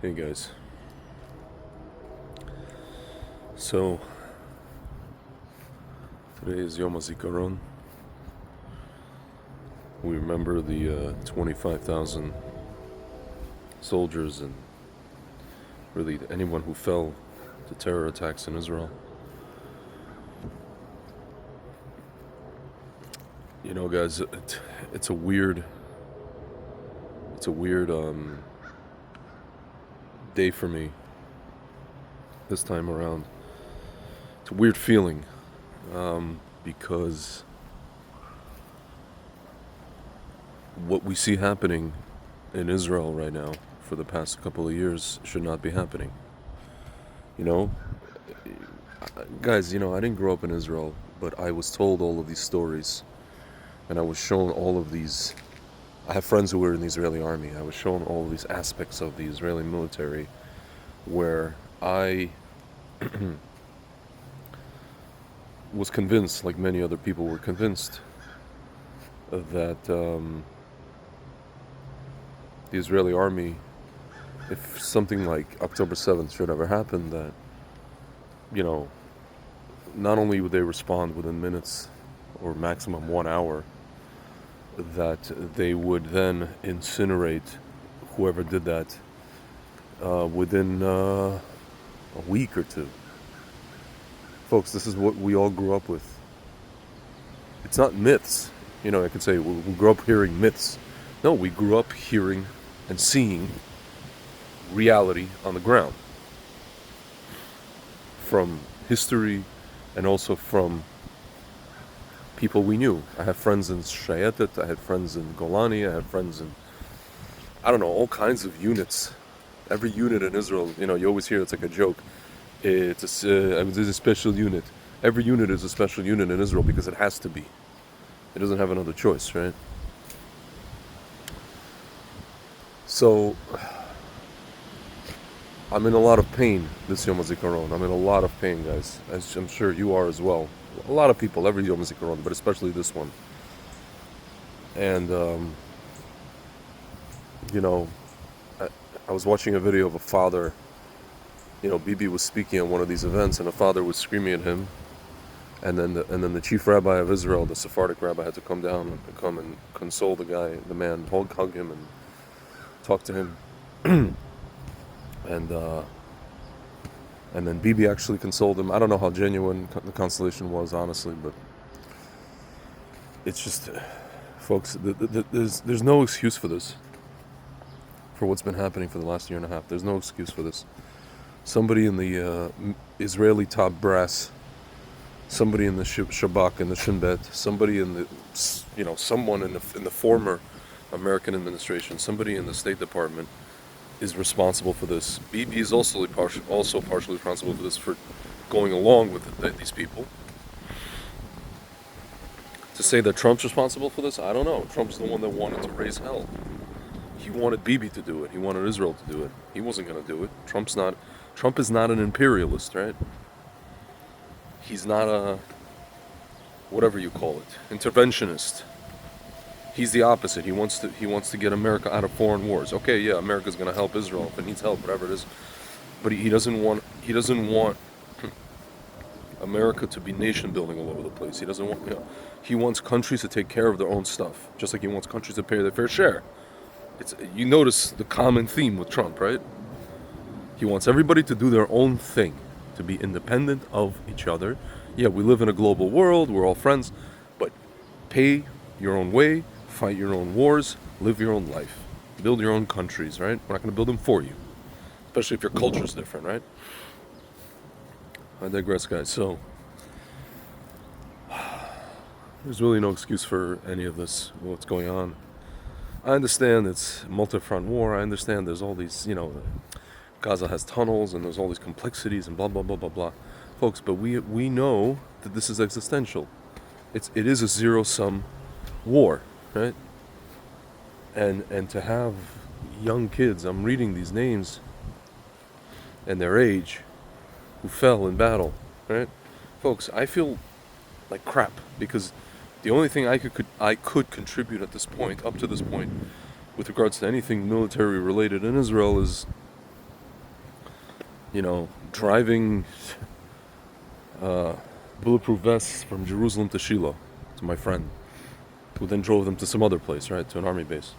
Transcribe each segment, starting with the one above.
Hey guys, so today is Yom HaZikaron. We remember the 25,000 soldiers and really anyone who fell to terror attacks in Israel. You know, guys, it's a weird day for me this time around. It's a weird feeling because what we see happening in Israel right now for the past couple of years should not be happening. You know, guys, I didn't grow up in Israel, but I was told all of these stories and I was shown all of these. I have friends who were in the Israeli army. I was shown all of these aspects of the Israeli military where I was convinced, like many other people were convinced, that the Israeli army, if something like October 7th should ever happen, that, not only would they respond within minutes or maximum 1 hour, that they would then incinerate whoever did that within a week or two. Folks, this is what we all grew up with. It's not myths. I could say we grew up hearing myths. No, we grew up hearing and seeing reality on the ground. From history and also from people we knew. I have friends in Shayetet, I had friends in Golani, I had friends in, all kinds of units. Every unit in Israel, you always hear it's like a joke. It's a special unit. Every unit is a special unit in Israel because it has to be. It doesn't have another choice, right? So, I'm in a lot of pain this Yom HaZikaron. I'm in a lot of pain, guys. As I'm sure you are as well. A lot of people, every Yom HaZikaron, but especially this one. And, I was watching a video of a father. Bibi was speaking at one of these events, and a father was screaming at him. And then the chief rabbi of Israel, the Sephardic rabbi, had to come down and come and console the man, hug him, and talk to him. And then Bibi actually consoled him. I don't know how genuine the consolation was, honestly, but it's just, folks, there's no excuse for this, for what's been happening for the last year and a half. There's no excuse for this. Somebody in the Israeli top brass, somebody in the Shabak and the Shin Bet, somebody in the, someone in the former American administration, somebody in the State Department is responsible for this. Bibi is also partially responsible for this, for going along with these people. To say that Trump's responsible for this, I don't know. Trump's the one that wanted to raise hell. He wanted Bibi to do it. He wanted Israel to do it. He wasn't going to do it. Trump is not an imperialist, right? He's not a, whatever you call it, interventionist. He's the opposite. He wants to get America out of foreign wars. Okay, yeah, America's going to help Israel if it needs help, whatever it is. But he doesn't want America to be nation building all over the place. He doesn't want, he wants countries to take care of their own stuff, just like he wants countries to pay their fair share. You notice the common theme with Trump, right? He wants everybody to do their own thing, to be independent of each other. Yeah, we live in a global world, we're all friends, but pay your own way, fight your own wars, live your own life, build your own countries, right? We're not going to build them for you, especially if your culture's different, right? I digress, guys. So, there's really no excuse for any of this, what's going on. I understand it's multi-front war. I understand there's all these, Gaza has tunnels and there's all these complexities and blah, blah, blah, blah, blah. Folks, but we know that this is existential. It is a zero-sum war, right? And to have young kids, I'm reading these names and their age, who fell in battle, right? Folks, I feel like crap because the only thing I could contribute at this point, up to this point, with regards to anything military related in Israel is driving bulletproof vests from Jerusalem to Shiloh to my friend, who then drove them to some other place, right, to an army base.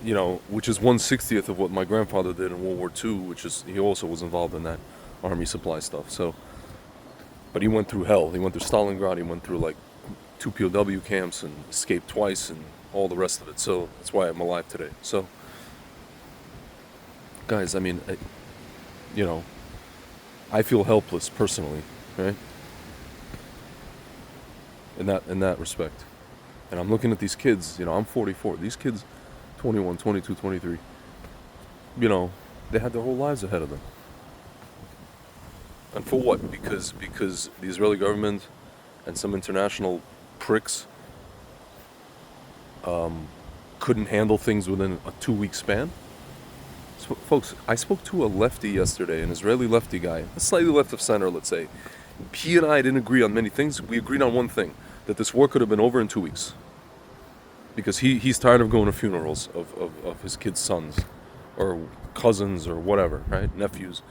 Which is 1/60th of what my grandfather did in World War II, which is, he also was involved in that army supply stuff. So, but he went through hell. He went through Stalingrad. He went through like 2 POW camps and escaped twice and all the rest of it. So that's why I'm alive today. So, guys, I mean, I feel helpless personally, right? In that respect. And I'm looking at these kids, I'm 44. These kids, 21, 22, 23, they had their whole lives ahead of them. And for what? Because the Israeli government and some international pricks couldn't handle things within a 2-week span. So, folks, I spoke to a lefty yesterday, an Israeli lefty guy, a slightly left of center, let's say. He and I didn't agree on many things. We agreed on one thing, that this war could have been over in 2 weeks. Because he's tired of going to funerals of his kids' sons or cousins or whatever, right? Nephews.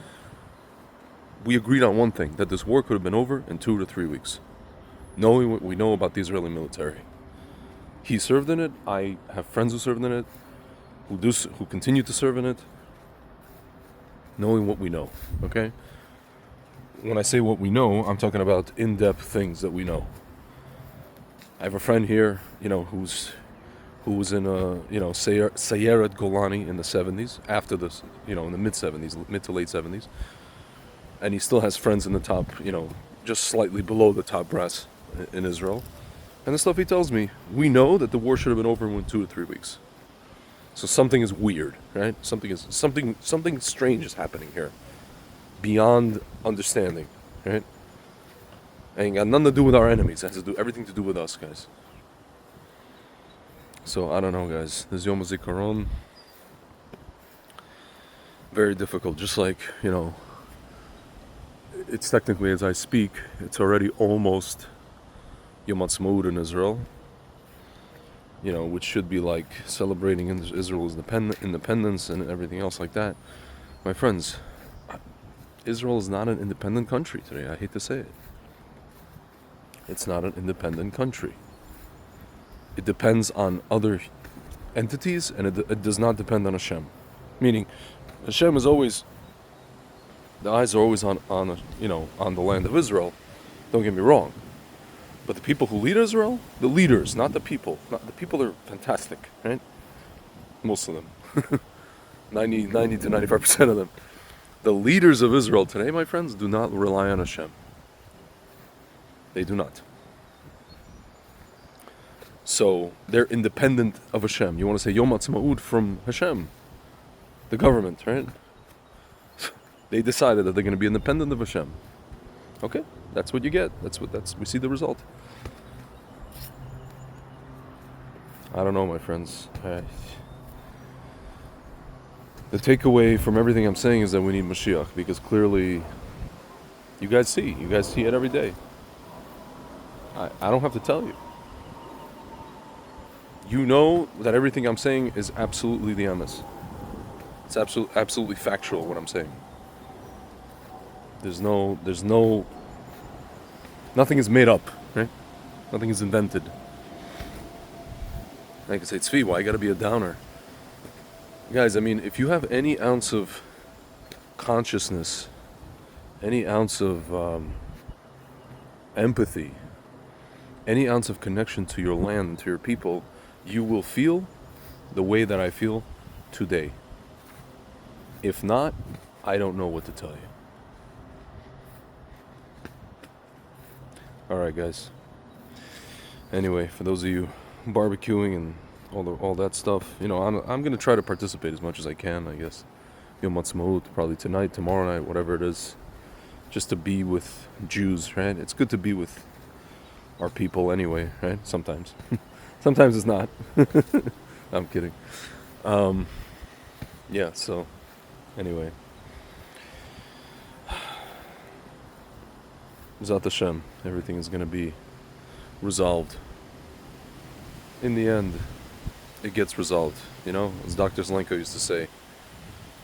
We agreed on one thing, that this war could have been over in 2 to 3 weeks. Knowing what we know about the Israeli military. He served in it. I have friends who served in it, who continue to serve in it. Knowing what we know, okay? When I say what we know, I'm talking about in-depth things that we know. I have a friend here, who was in Sayeret Golani in the 70s, after this, in the mid-70s, mid to late 70s. And he still has friends in the top, just slightly below the top brass in Israel. And the stuff he tells me, we know that the war should have been over in 2 to 3 weeks. So something is weird, right? Something strange is happening here, beyond understanding, right? And it got nothing to do with our enemies. It has to do everything to do with us, guys. So I don't know, guys. This Yom HaZikaron, very difficult. Just like, it's technically, as I speak, it's already almost Yom HaTzmaut in Israel. Which should be like celebrating Israel's independence and everything else like that. My friends, Israel is not an independent country today. I hate to say it. It's not an independent country. It depends on other entities, and it does not depend on Hashem. Meaning, Hashem is always, the eyes are always on the land of Israel. Don't get me wrong. But the people who lead Israel, the leaders, not the people. The people are fantastic, right? Most of them. 90 to 95% of them. The leaders of Israel today, my friends, do not rely on Hashem. They do not. So they're independent of Hashem. You want to say Yom HaTzmaut from Hashem, the government, right? They decided that they're going to be independent of Hashem. Okay, that's what you get. We see the result. I don't know, my friends. The takeaway from everything I'm saying is that we need Mashiach, because clearly, you guys see it every day. I don't have to tell you. You know that everything I'm saying is absolutely the emes. It's absolutely factual what I'm saying. Nothing is made up, right? Nothing is invented. I can say, Tzvi, why you gotta be a downer? Guys, I mean, if you have any ounce of consciousness, any ounce of empathy, any ounce of connection to your land, to your people, you will feel the way that I feel today. If not, I don't know what to tell you. Alright, guys. Anyway, for those of you barbecuing and all that stuff, I'm gonna try to participate as much as I can, I guess. Yom HaTzmaut, probably tonight, tomorrow night, whatever it is. Just to be with Jews, right? It's good to be with our people anyway, right? Sometimes. Sometimes it's not. I'm kidding. Yeah, so, anyway. Zat Hashem, everything is going to be resolved. In the end, it gets resolved, as Dr. Zelenko used to say.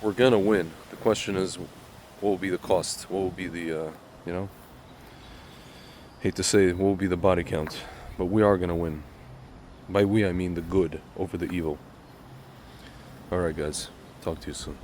We're gonna win. The question is, what will be the cost? What will be the, hate to say, what will be the body count? But we are gonna win. By we, I mean the good over the evil. Alright, guys. Talk to you soon.